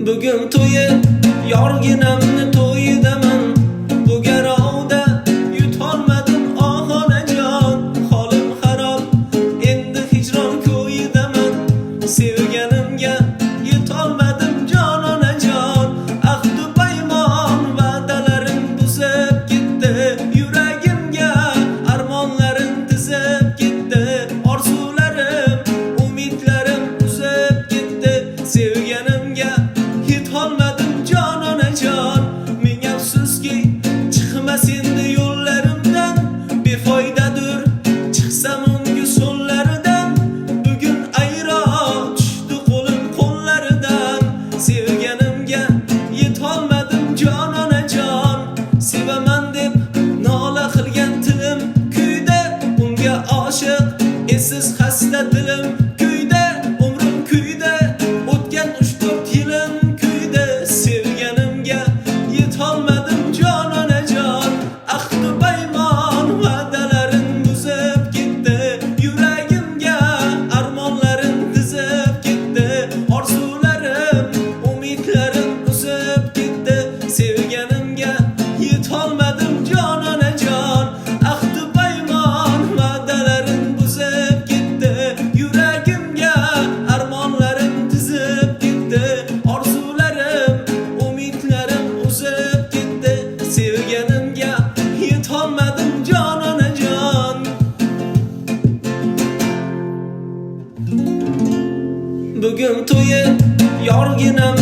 Bugün to'yi yorginamni to'yidaman. Bu garovda yutolmadim onajon. Holim xarob, endi hijron ko'yidaman. Sevganimga yetolmadim jon onajon. Ahdu paymon va'dalarim buzib ketdi. Yuragimga armonlarim tizib ketdi. Orzularim, umidlarim uzib ketdi. Sevganimga yetolmadim jon onajon. Ming afsuski chiqmas endi yo'llarimdan. Befoydadir chiqsam unga so'llaridan. Bugun ayro tushdi qo'lim qo'llaridan. Sevganimga yetolmadim jon onajon. Sevaman deb nola qilgan tilim kuyda. Unga oshiq esiz xasta dilim kuyda. Umrim kuyda o'tgan 3-4 yilim kuyda. Sevganimga yetolmadim jon onajon. Ahdu paymon va'dalarim buzib ketdi. Yuragimga armonlarim tizib ketdi. Orzularim, umidlarim uzib ketdi. Sevganimga yetolmadim jon onajon. Ahdu paymon va'dalarim buzib ketdi. Yuragimga armonlarim tizib ketdi. Orzularim, umidlarim uzib ketdi. Sevganimga yetolmadim jon onajon. Bugun to'yi yorginam